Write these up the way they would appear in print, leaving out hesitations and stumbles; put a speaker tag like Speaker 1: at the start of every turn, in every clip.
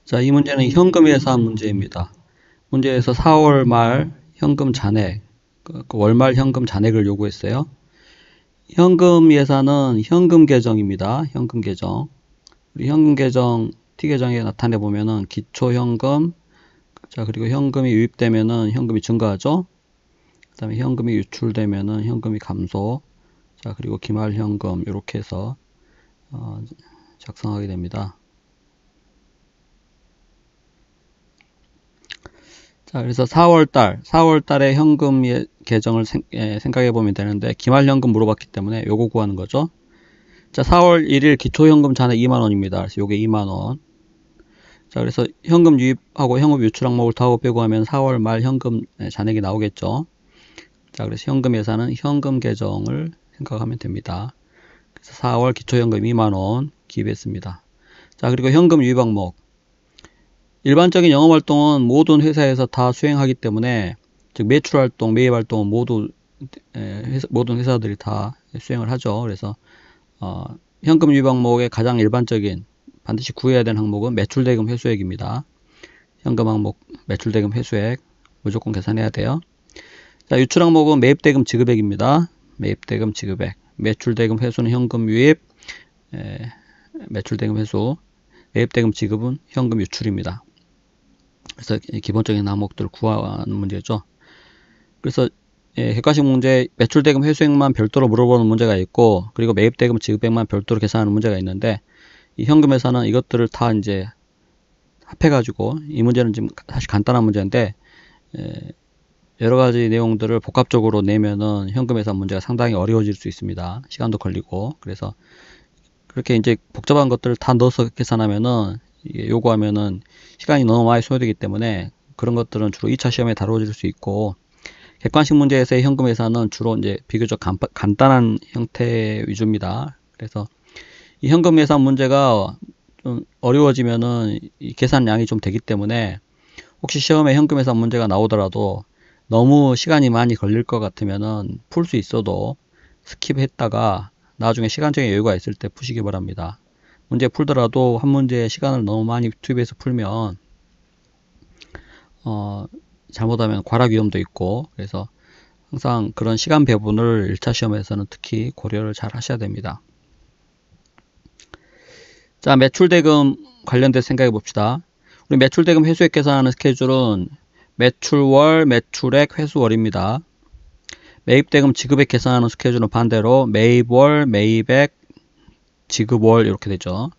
Speaker 1: 자, 이 문제는 현금에서 한 문제입니다. 문제에서 4월 말 현금 잔액, 그 월말 현금 잔액을 요구했어요. 현금 예산은 현금 계정입니다. 현금 계정. 우리 현금 계정 T 계정에 나타내 보면은 기초 현금, 자 그리고 현금이 유입되면은 현금이 증가하죠. 그다음에 현금이 유출되면은 현금이 감소. 자 그리고 기말 현금 이렇게 해서 작성하게 됩니다. 자, 그래서 4월달에 현금 계정을 생각해 보면 되는데, 기말현금 물어봤기 때문에 요거 구하는 거죠. 자, 4월 1일 기초현금 잔액 2만원입니다. 그래서 요게 2만원. 자, 그래서 현금 유입하고 현금 유출 항목을 더하고 빼고 하면 4월 말 현금 잔액이 나오겠죠. 자, 그래서 현금 예산은 현금 계정을 생각하면 됩니다. 그래서 4월 기초현금 2만원 기입했습니다. 자, 그리고 현금 유입 항목. 일반적인 영업활동은 모든 회사에서 다 수행하기 때문에, 즉 매출활동, 매입활동은 모든 회사들이 다 수행을 하죠. 그래서 현금 유입 항목의 가장 일반적인 반드시 구해야 되는 항목은 매출대금 회수액입니다. 현금 항목 매출대금 회수액 무조건 계산해야 돼요. 자, 유출 항목은 매입대금 지급액입니다. 매입대금 지급액. 매출대금 회수는 현금 유입, 매출대금 회수, 매입대금 지급은 현금 유출입니다. 그래서 기본적인 항목들을 구하는 문제죠. 그래서 객관식 문제 매출대금 회수액만 별도로 물어보는 문제가 있고, 그리고 매입대금 지급액만 별도로 계산하는 문제가 있는데, 이 현금에서는 이것들을 다 이제 합해가지고, 이 문제는 지금 사실 간단한 문제인데 여러 가지 내용들을 복합적으로 내면은 현금에서 문제가 상당히 어려워질 수 있습니다. 시간도 걸리고. 그래서 그렇게 이제 복잡한 것들을 다 넣어서 계산하면은, 요구하면은 시간이 너무 많이 소요되기 때문에 그런 것들은 주로 2차 시험에 다뤄질 수 있고, 객관식 문제에서의 현금 예산은 주로 이제 비교적 간단한 형태 위주입니다. 그래서 이 현금 예산 문제가 좀 어려워지면은 이 계산량이 좀 되기 때문에, 혹시 시험에 현금 예산 문제가 나오더라도 너무 시간이 많이 걸릴 것 같으면은 풀 수 있어도 스킵했다가 나중에 시간적인 여유가 있을 때 푸시기 바랍니다. 문제 풀더라도 한 문제에 시간을 너무 많이 투입해서 풀면 잘못하면 과락 위험도 있고, 그래서 항상 그런 시간 배분을 1차 시험에서는 특히 고려를 잘 하셔야 됩니다. 자, 매출대금 관련돼서 생각해 봅시다. 우리 매출대금 회수액 계산하는 스케줄은 매출월, 매출액, 회수월입니다. 매입대금 지급액 계산하는 스케줄은 반대로 매입월, 매입액, 지급월 이렇게 되죠.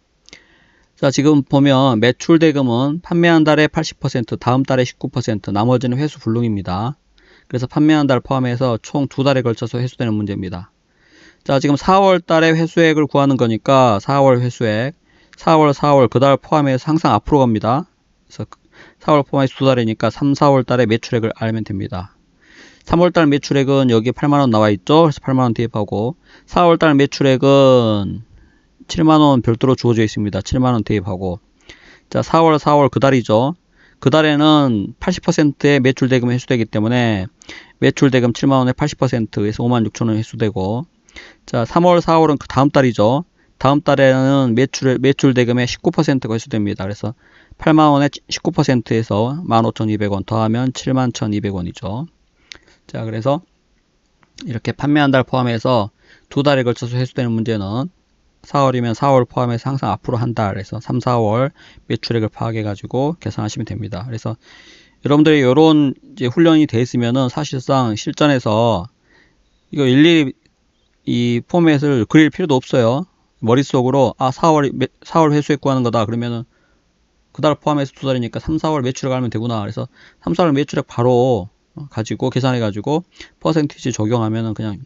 Speaker 1: 자, 지금 보면 매출대금은 판매한 달에 80%, 다음 달에 19%, 나머지는 회수 불능입니다. 그래서 판매한 달 포함해서 총 2달에 걸쳐서 회수되는 문제입니다. 자, 지금 4월 달에 회수액을 구하는 거니까 4월 회수액, 4월 그 달 포함해서 항상 앞으로 갑니다. 그래서 4월 포함해서 2달이니까 3, 4월 달에 매출액을 알면 됩니다. 3월 달 매출액은 여기 8만원 나와 있죠. 그래서 8만원 대입하고, 4월 달 매출액은 7만원 별도로 주어져 있습니다. 7만원 대입하고, 자 4월 그 달이죠. 그 달에는 80%의 매출대금이 회수되기 때문에 매출대금 7만원에 80%에서 56,000원 회수되고, 자 3월 4월은 그 다음 달이죠. 다음 달에는 매출대금의 19%가 회수됩니다. 그래서 8만원에 19%에서 15,200원 더하면 71,200원이죠. 자 그래서 이렇게 판매한 달 포함해서 2달에 걸쳐서 회수되는 문제는 4월이면 4월 포함해서 항상 앞으로 한 달, 해서 3, 4월 매출액을 파악해 가지고 계산하시면 됩니다. 그래서 여러분들이 이런 이제 훈련이 돼 있으면은 사실상 실전에서 이거 일일이 이 포맷을 그릴 필요도 없어요. 머릿속으로 4월 회수액 구하는 거다 그러면은 그 달 포함해서 2달이니까 3, 4월 매출액 알면 되구나. 그래서 3, 4월 매출액 바로 가지고 계산해 가지고 퍼센티지 적용하면은 그냥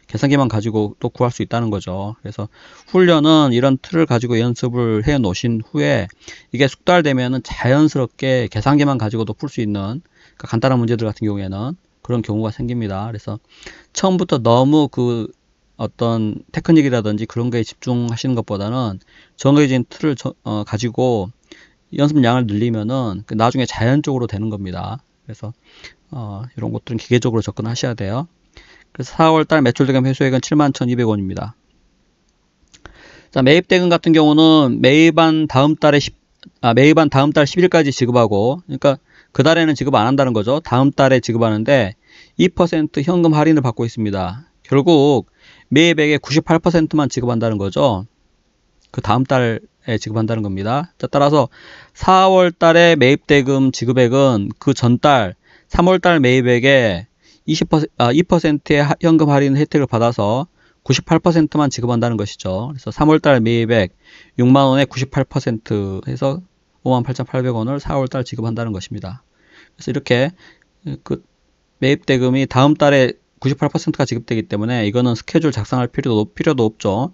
Speaker 1: 계산기만 가지고 또 구할 수 있다는 거죠. 그래서 훈련은 이런 틀을 가지고 연습을 해 놓으신 후에 이게 숙달되면은 자연스럽게 계산기만 가지고도 풀 수 있는, 그러니까 간단한 문제들 같은 경우에는 그런 경우가 생깁니다. 그래서 처음부터 너무 그 어떤 테크닉이라든지 그런 거에 집중하시는 것보다는 정해진 틀을 가지고 연습량을 늘리면은 나중에 자연적으로 되는 겁니다. 그래서 이런 것들은 기계적으로 접근하셔야 돼요. 그래서 4월달 매출대금 회수액은 71,200원입니다. 자, 매입대금 같은 경우는 매입한 다음 달에 매입한 다음 달 10일까지 지급하고, 그러니까 그 달에는 지급 안 한다는 거죠. 다음 달에 지급하는데 2% 현금 할인을 받고 있습니다. 결국 매입액의 98%만 지급한다는 거죠. 그 다음 달에 지급한다는 겁니다. 자, 따라서 4월 달에 매입대금 지급액은 그 전달 3월 달 매입액의 2%의 현금 할인 혜택을 받아서 98%만 지급한다는 것이죠. 그래서 3월 달 매입액 6만 원에 98% 해서 58,800원을 4월 달 지급한다는 것입니다. 그래서 이렇게 그 매입대금이 다음 달에 98%가 지급되기 때문에 이거는 스케줄 작성할 필요도 없죠.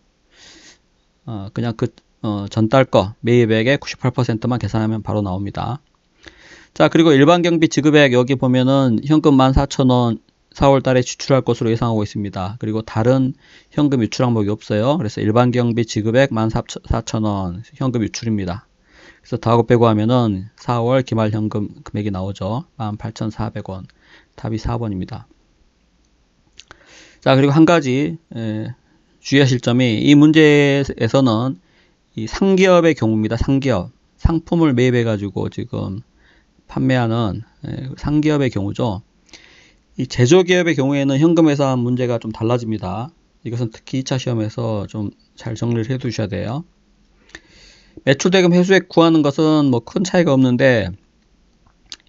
Speaker 1: 그냥 전달 거 매입액의 98%만 계산하면 바로 나옵니다. 자, 그리고 일반 경비 지급액 여기 보면은 현금 14,000원 4월 달에 지출할 것으로 예상하고 있습니다. 그리고 다른 현금 유출 항목이 없어요. 그래서 일반 경비 지급액 14,000원 현금 유출입니다. 그래서 다 곱빼고 하면은 4월 기말 현금 금액이 나오죠. 18,400원. 답이 4번입니다. 자, 그리고 한 가지 주의하실 점이 이 문제에서는 이 상기업의 경우입니다. 상기업. 상품을 매입해 가지고 지금 판매하는 상기업의 경우죠. 이 제조기업의 경우에는 현금 회산 문제가 좀 달라집니다. 이것은 특히 2차 시험에서 좀 잘 정리를 해 두셔야 돼요. 매출대금 회수액 구하는 것은 뭐 큰 차이가 없는데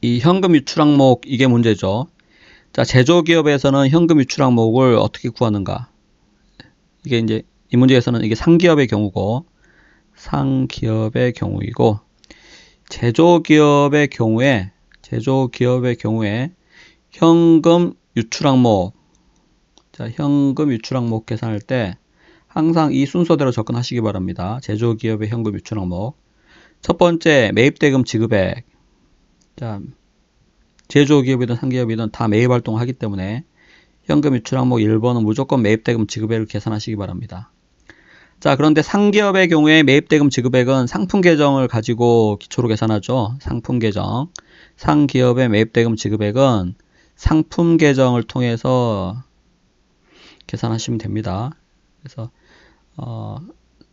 Speaker 1: 이 현금 유출 항목 이게 문제죠. 자, 제조기업에서는 현금 유출 항목을 어떻게 구하는가? 이게 이제 이 문제에서는 이게 상기업의 경우고 상기업의 경우이고 제조기업의 경우에 현금 유출 항목, 자, 현금 유출 항목 계산할 때 항상 이 순서대로 접근하시기 바랍니다. 제조기업의 현금 유출 항목. 첫 번째, 매입대금 지급액. 자, 제조기업이든 상기업이든 다 매입 활동을 하기 때문에 현금 유출 항목 1번은 무조건 매입대금 지급액을 계산하시기 바랍니다. 자, 그런데 상기업의 경우에 매입대금 지급액은 상품 계정을 가지고 기초로 계산하죠. 상품 계정. 상기업의 매입대금 지급액은 상품 계정을 통해서 계산하시면 됩니다. 그래서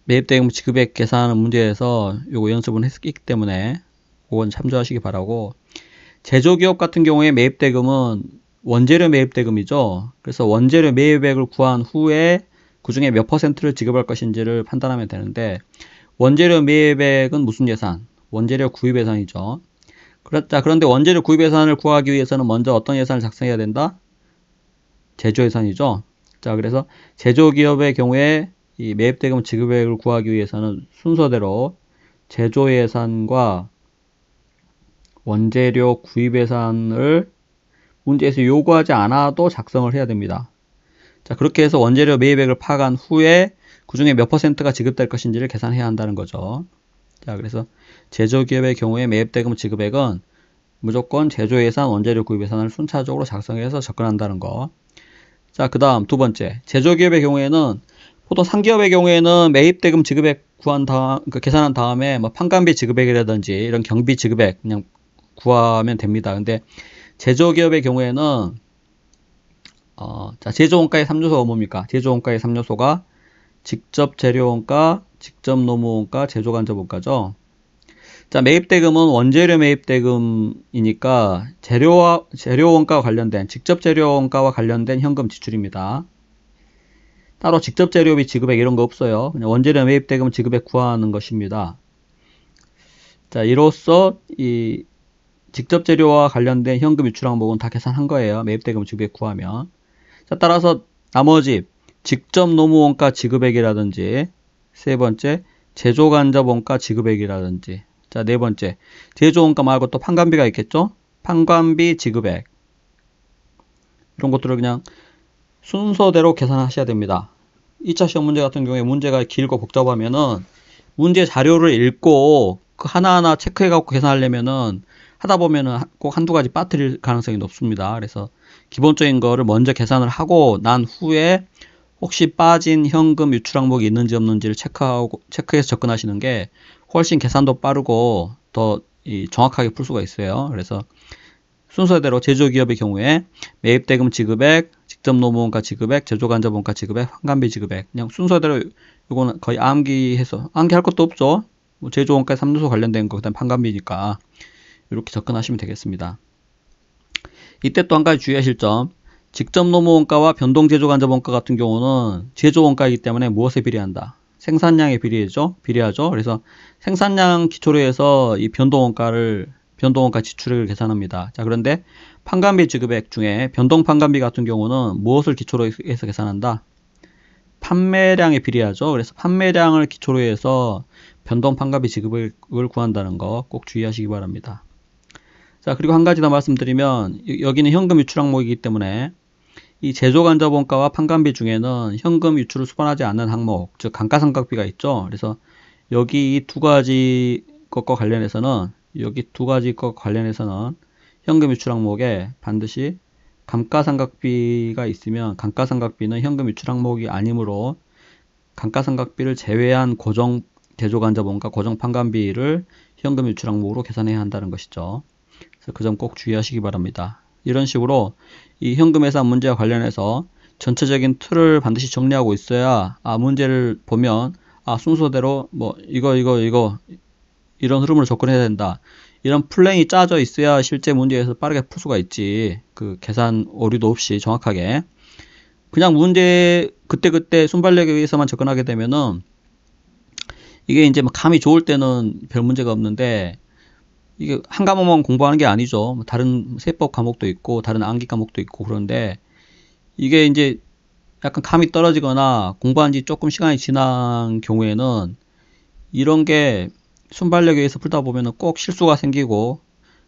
Speaker 1: 매입대금 지급액 계산하는 문제에서 요거 연습은 했기 때문에 그건 참조하시기 바라고, 제조기업 같은 경우에 매입대금은 원재료 매입대금이죠. 그래서 원재료 매입액을 구한 후에 그 중에 몇 퍼센트를 지급할 것인지를 판단하면 되는데, 원재료 매입액은 무슨 예산? 원재료 구입 예산이죠. 그런데 원재료 구입 예산을 구하기 위해서는 먼저 어떤 예산을 작성해야 된다? 제조 예산이죠. 자, 그래서 제조기업의 경우에 이 매입대금 지급액을 구하기 위해서는 순서대로 제조 예산과 원재료 구입 예산을 문제에서 요구하지 않아도 작성을 해야 됩니다. 자, 그렇게 해서 원재료 매입액을 파악한 후에 그 중에 몇 퍼센트가 지급될 것인지를 계산해야 한다는 거죠. 자, 그래서 제조기업의 경우에 매입대금 지급액은 무조건 제조예산, 원재료 구입 예산을 순차적으로 작성해서 접근한다는 거. 자, 그 다음 두 번째, 제조기업의 경우에는, 보통 상기업의 경우에는 매입대금 지급액 계산한 다음에 뭐 판관비 지급액이라든지 이런 경비 지급액 그냥 구하면 됩니다. 근데 제조기업의 경우에는 자, 제조원가의 3요소가 뭡니까? 제조원가의 3요소가 직접 재료원가, 직접 노무원가, 제조간접원가죠. 자, 매입대금은 원재료 매입대금이니까 재료원가와 관련된, 직접 재료원가와 관련된 현금 지출입니다. 따로 직접 재료비 지급액 이런 거 없어요. 그냥 원재료 매입대금 지급액 구하는 것입니다. 자, 이로써 이 직접 재료와 관련된 현금 유출 항목은 다 계산한 거예요. 매입대금 지급액 구하면. 자, 따라서 나머지 직접 노무원가 지급액이라든지, 세 번째 제조간접원가 지급액이라든지, 자, 네 번째 제조원가 말고 또 판관비가 있겠죠. 판관비 지급액, 이런 것들을 그냥 순서대로 계산하셔야 됩니다. 2차 시험 문제 같은 경우에 문제가 길고 복잡하면은 문제 자료를 읽고 그 하나하나 체크해 갖고 계산하려면은 하다 보면은 꼭 한두 가지 빠뜨릴 가능성이 높습니다. 그래서 기본적인 거를 먼저 계산을 하고 난 후에 혹시 빠진 현금 유출 항목이 있는지 없는지를 체크해서 접근하시는 게 훨씬 계산도 빠르고 더 정확하게 풀 수가 있어요. 그래서 순서대로 제조기업의 경우에 매입대금 지급액, 직접 노무원가 지급액, 제조간접원가 지급액, 판관비 지급액, 그냥 순서대로 이거는 거의 암기할 것도 없죠. 뭐 제조 원가 3요소 관련된 거, 그다음 판관비니까 이렇게 접근하시면 되겠습니다. 이때 또 한 가지 주의하실 점, 직접 노무 원가와 변동 제조 간접 원가 같은 경우는 제조 원가이기 때문에 무엇에 비례한다? 생산량에 비례하죠. 그래서 생산량 기초로 해서 이 변동 원가 지출액을 계산합니다. 자, 그런데 판관비 지급액 중에 변동 판관비 같은 경우는 무엇을 기초로 해서 계산한다? 판매량에 비례하죠. 그래서 판매량을 기초로 해서 변동 판관비 지급액을 구한다는 거 꼭 주의하시기 바랍니다. 자, 그리고 한 가지 더 말씀드리면, 여기는 현금 유출 항목이기 때문에 이 제조 간접 원가와 판관비 중에는 현금 유출을 수반하지 않는 항목, 즉 감가상각비가 있죠. 그래서 여기 이 두 가지 것과 관련해서는 현금 유출 항목에 반드시 감가상각비가 있으면 감가상각비는 현금 유출 항목이 아니므로 감가상각비를 제외한 고정 제조 간접 원가, 고정 판관비를 현금 유출 항목으로 계산해야 한다는 것이죠. 그래서 그 점 꼭 주의하시기 바랍니다. 이런 식으로 이 현금 예산 문제와 관련해서 전체적인 틀을 반드시 정리하고 있어야 문제를 보면 순서대로 뭐 이거 이런 흐름으로 접근해야 된다. 이런 플랜이 짜져 있어야 실제 문제에서 빠르게 풀 수가 있지. 그 계산 오류도 없이 정확하게. 그냥 문제 그때 순발력에 의해서만 접근하게 되면은 이게 이제 막 감이 좋을 때는 별 문제가 없는데 이게 한 과목만 공부하는 게 아니죠. 다른 세법 과목도 있고 다른 암기 과목도 있고 그런데 이게 이제 약간 감이 떨어지거나 공부한 지 조금 시간이 지난 경우에는 이런 게 순발력에 의해서 풀다 보면은 꼭 실수가 생기고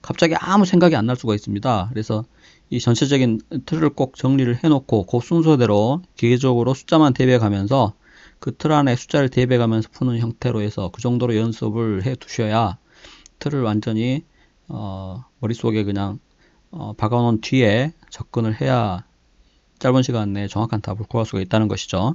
Speaker 1: 갑자기 아무 생각이 안 날 수가 있습니다. 그래서 이 전체적인 틀을 꼭 정리를 해놓고 그 순서대로 기계적으로 숫자만 대비해 가면서 그 틀 안에 숫자를 대비해 가면서 푸는 형태로 해서 그 정도로 연습을 해 두셔야 틀을 완전히 머릿속에 그냥 박아놓은 뒤에 접근을 해야 짧은 시간 내에 정확한 답을 구할 수가 있다는 것이죠.